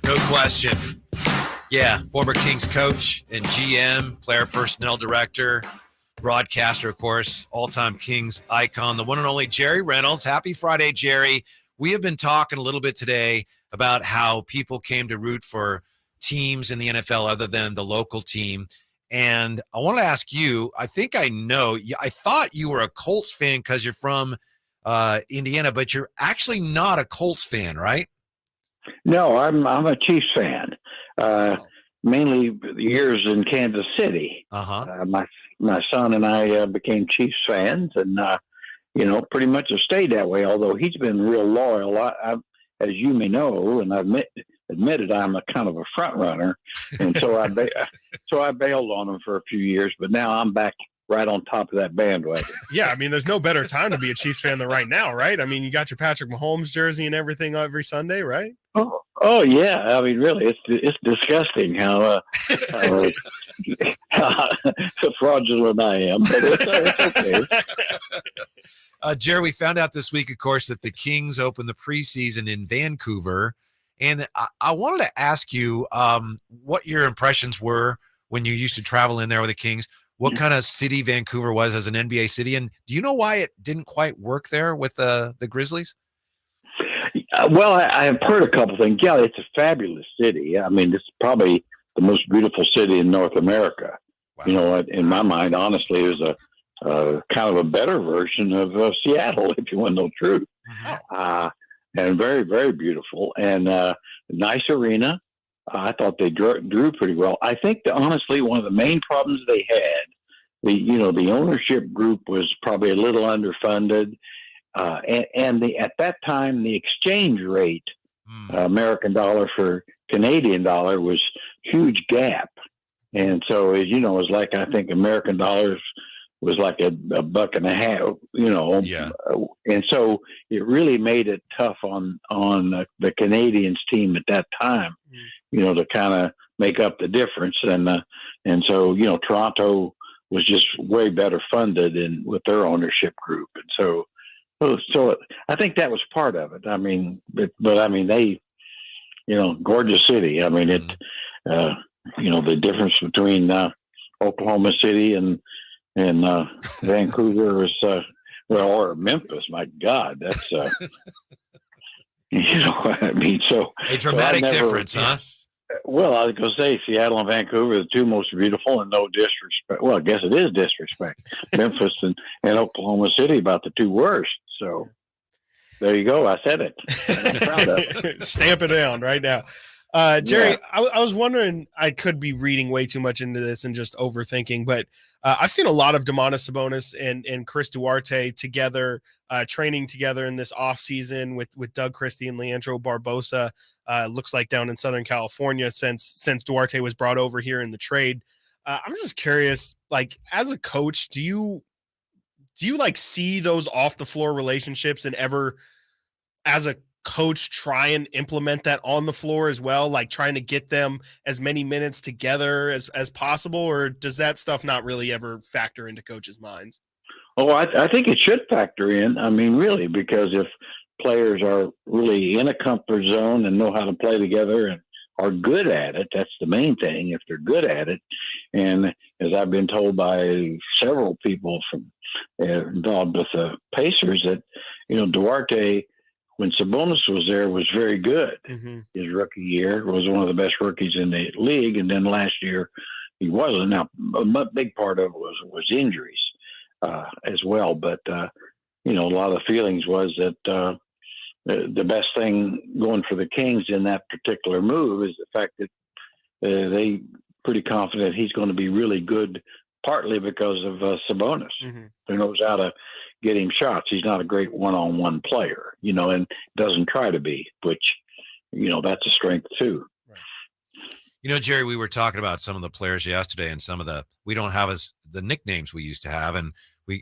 No question. Yeah, former Kings coach and GM, player personnel director, broadcaster, of course, all-time Kings icon, the one and only Jerry Reynolds. Happy Friday, Jerry. We have been talking a little bit today about how people came to root for teams in the NFL other than the local team. And I want to ask you, I think I know, I thought you were a Colts fan because you're from Indiana, but you're actually not a Colts fan, right? No, I'm a Chiefs fan. Mainly years in Kansas City. My son and I became Chiefs fans, and pretty much have stayed that way. Although he's been real loyal. As you may know, and I've admitted I'm a kind of a front runner, and so I bailed on him for a few years. But now I'm back right on top of that bandwagon. Yeah, I mean, there's no better time to be a Chiefs fan than right now, right? I mean, you got your Patrick Mahomes jersey and everything every Sunday, right? Oh yeah. I mean, really, it's disgusting how fraudulent I am, but it's okay. Jerry, we found out this week, of course, that the Kings opened the preseason in Vancouver, and I wanted to ask you what your impressions were when you used to travel in there with the Kings. What kind of city Vancouver was as an NBA city, and do you know why it didn't quite work there with the Grizzlies? Well, I have heard a couple things. Yeah, it's a fabulous city. I mean, it's probably the most beautiful city in North America. Wow. In my mind, honestly, it was a kind of a better version of Seattle, if you want to know the truth. Wow. And very, very beautiful, and nice arena. I thought they drew pretty well. I think honestly, one of the main problems they had, the ownership group was probably a little underfunded. At that time, the exchange rate, American dollar for Canadian dollar, was huge gap. And so, as you know, it was like, I think American dollars was like a buck and a half, Yeah. And so it really made it tough on the Canadians team at that time, to kind of make up the difference. And so, Toronto was just way better funded with their ownership group. And so I think that was part of it. I mean, but I mean, they, gorgeous city. I mean, the difference between Oklahoma City and Vancouver is, or Memphis. My God, that's what I mean. So a dramatic difference, huh? Well, I was going to say Seattle and Vancouver are the two most beautiful, and no disrespect. Well, I guess it is disrespect. Memphis and Oklahoma City about the two worst. So there you go. I said it. I'm proud of it. Stamp it down right now. Jerry, yeah. I was wondering, I could be reading way too much into this and just overthinking, but I've seen a lot of Domantas Sabonis and Chris Duarte together, training together in this offseason with Doug Christie and Leandro Barbosa. Looks like down in Southern California since Duarte was brought over here in the trade. I'm just curious, like, as a coach, do you like see those off the floor relationships and ever as a coach try and implement that on the floor as well, like trying to get them as many minutes together as possible, or does that stuff not really ever factor into coaches' minds? Oh, I think it should factor in. I mean, really, because if players are really in a comfort zone and know how to play together and are good at it, that's the main thing, if they're good at it. And as I've been told by several people from involved with the Pacers, that, Duarte, when Sabonis was there, was very good. Mm-hmm. His rookie year was one of the best rookies in the league. And then last year he wasn't. Now, a big part of it was injuries as well. But, a lot of the feelings was that the best thing going for the Kings in that particular move is the fact that they pretty confident he's going to be really good, partly because of Sabonis, who knows how to get him shots. He's not a great one-on-one player, and doesn't try to be, which, that's a strength too. Right. Jerry, we were talking about some of the players yesterday and we don't have the nicknames we used to have. And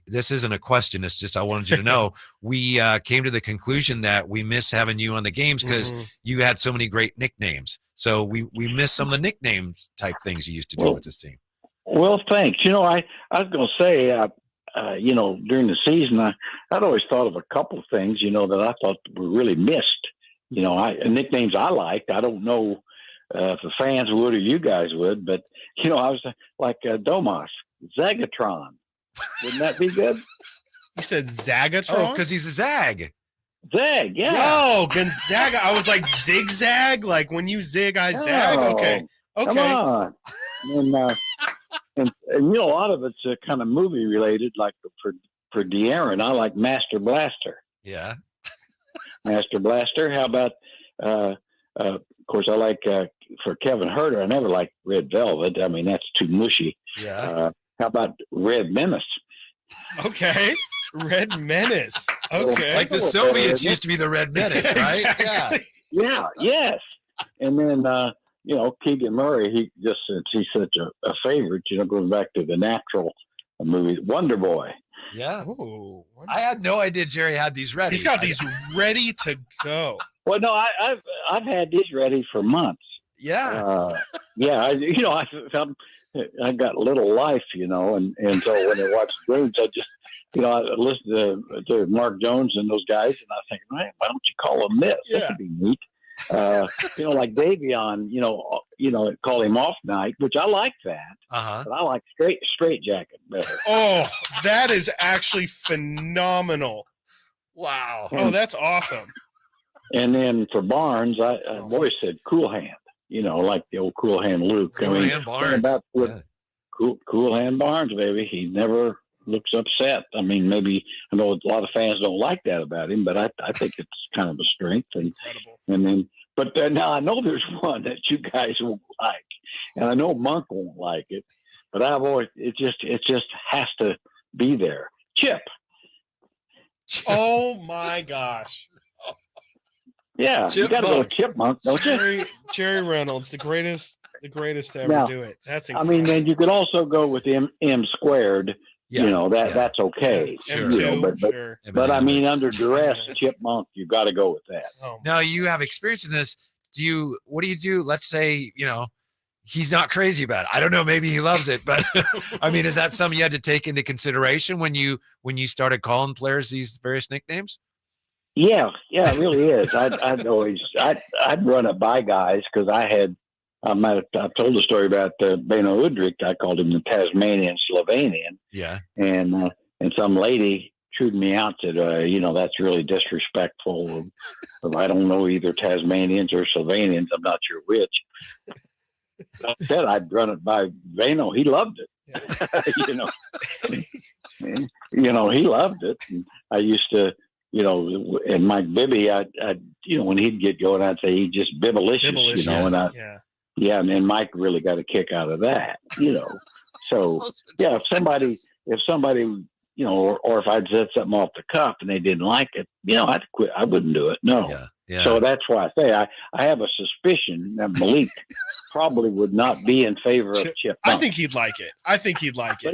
this isn't a question. It's just, I wanted you to know, we came to the conclusion that we miss having you on the games because you had so many great nicknames. So we miss some of the nicknames type things you used to do with this team. Well, thanks. I was going to say, during the season, I'd always thought of a couple of things, that I thought were really missed. Nicknames I liked. I don't know if the fans would or you guys would, but I was like Domas, Zagatron. Wouldn't that be good? You said Zagatron? Oh, because he's a Zag. Zag, yeah. Oh, Gonzaga. I was like zigzag, like when you zig, I zag. Okay. Come on. And a lot of it's kind of movie related, like for De'Aaron, I like Master Blaster. Yeah. Master Blaster. How about, of course, I like, for Kevin Herter, I never liked Red Velvet. I mean, that's too mushy. Yeah. How about Red Menace? Okay. Red Menace. Okay. Like the Soviets used to be the Red Menace, right? Exactly. Yeah. Yes. And then, Keegan Murray, since he's such a favorite, going back to the Natural movie, Wonder Boy. Yeah. Ooh, I had no idea Jerry had these ready. He's got these ready to go. Well, no, I've had these ready for months. Yeah. I felt I got a little life, and so when I watch games, I just, I listen to Mark Jones and those guys, and I think, why don't you call them this? Yeah. That could be neat. Like Davion, call him off night, which I like that. Uh-huh. But I like straight jacket better. Oh, that is actually phenomenal. Wow. Oh, that's awesome. And then for Barnes, I've always said cool hand, like the old cool hand Luke. Cool hand Barnes. Cool hand Barnes, baby. He never looks upset. I mean, maybe I know a lot of fans don't like that about him, but I think it's kind of a strength. Incredible. And then, but now I know there's one that you guys won't like, and I know Monk won't like it, but it just has to be there. Chip. Oh my gosh. Yeah, you got to go with Chipmunk, don't you? Jerry Reynolds, the greatest to ever do it. That's incredible. I mean, then you could also go with M squared. Yeah. That's okay. Sure. But I mean, under duress, Chipmunk, you got to go with that. Oh. Now you have experience in this. What do you do? Let's say, he's not crazy about it. I don't know. Maybe he loves it, but I mean, is that something you had to take into consideration when you started calling players these various nicknames? Yeah, it really is. I'd run it by guys because I've told the story about Beno Udrich. I called him the Tasmanian Slovenian. Yeah. And some lady chewed me out, said, that's really disrespectful. I don't know either Tasmanians or Slovenians. I'm not sure which. I said I'd run it by Beno. He loved it. Yeah. He loved it. And I used to, and Mike Bibby, when he'd get going, I'd say he just bibblicious, and then Mike really got a kick out of that, So yeah, if somebody, or if I'd said something off the cuff and they didn't like it, I'd quit. I wouldn't do it. No. Yeah. So that's why I say I have a suspicion that Malik probably would not be in favor of Chip. I think he'd like it. But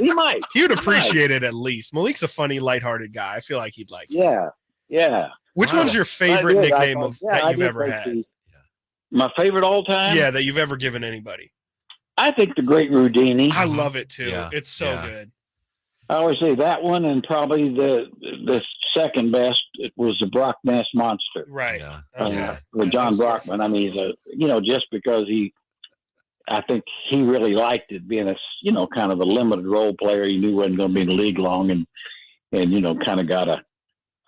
he might. He would appreciate it at least. Malik's a funny, lighthearted guy. I feel like he'd like it. Yeah. Which one's your favorite nickname that you've ever had? My favorite all time? Yeah, that you've ever given anybody. I think the Great Rudini. I love it too. Yeah. It's so good. I always say that one, and probably the second best was the Brock Ness Monster. Right. Yeah. With John Brockman. I mean, just because I think he really liked it being kind of a limited role player. He knew he wasn't going to be in the league long, and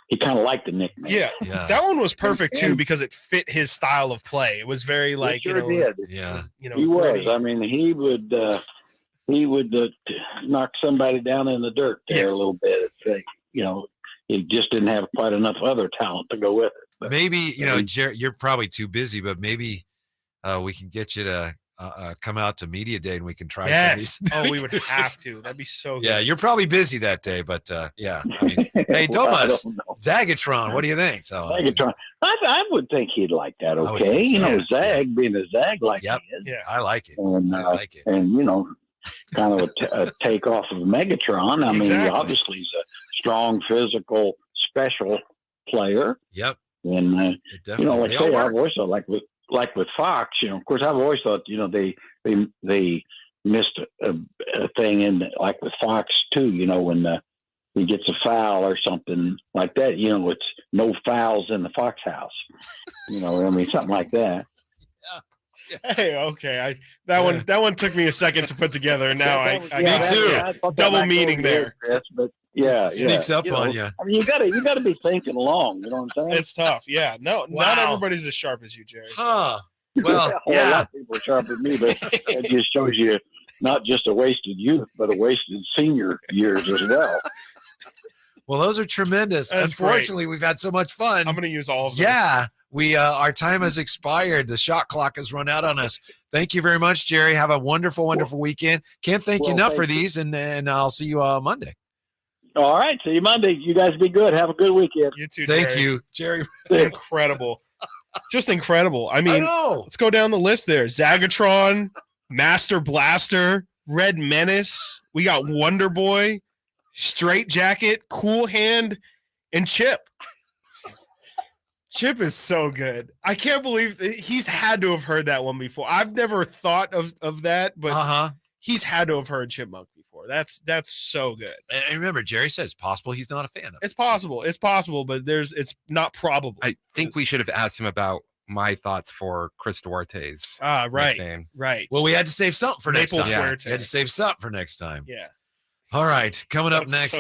he kind of liked the nickname. Yeah. That one was perfect too because it fit his style of play. It was very like, he was. He was. I mean, he would knock somebody down in the dirt there a little bit. He just didn't have quite enough other talent to go with it. But, maybe, Jerry, you're probably too busy, but maybe we can get you to come out to media day and we can try some of these. Oh, we would have to. That'd be so good. Yeah, you're probably busy that day, but I mean, hey, Domas, Zagatron, what do you think? So Zagatron, I would think he'd like that. Okay, Zag being a Zag like he is. Yeah, I like it. And, I like it. And kind of a takeoff of Megatron. I mean, obviously he's a strong, physical, special player. Yep. And I've always thought, like with Fox, of course, I've always thought, they missed a thing in like with Fox too. When he gets a foul or something like that, it's no fouls in the Fox house. Something like that. Hey, okay. That one took me a second to put together, and now I got too. Double meaning there. Chris, but yeah, It sneaks up on you. I mean, you gotta be thinking long. You know what I'm saying? It's tough. Yeah. No, not everybody's as sharp as you, Jerry. Huh. Well, a lot of people are sharper than me, but it just shows you not just a wasted youth, but a wasted senior years as well. Well, those are tremendous. That's Unfortunately, we've had so much fun. I'm going to use all of them. Yeah. We our time has expired. The shot clock has run out on us. Thank you very much, Jerry. Have a wonderful, wonderful weekend. Can't thank you enough for these, and I'll see you Monday. All right. See you Monday. You guys be good. Have a good weekend. You too, Thank you, Jerry. Incredible. Just incredible. I mean, let's go down the list there. Zagatron, Master Blaster, Red Menace. We got Wonder Boy, Straight Jacket, Cool Hand, and Chip. Chip is so good. I can't believe he's had to have heard that one before. I've never thought of that, but he's had to have heard Chipmunk before. That's so good. And remember, Jerry said it's possible he's not a fan of it. It's possible, but it's not probable. I think we should have asked him about my thoughts for Chris Duarte's nickname. Right. Well, we had to save something for next time. Duarte. We had to save something for next time. Yeah. All right. Coming up next.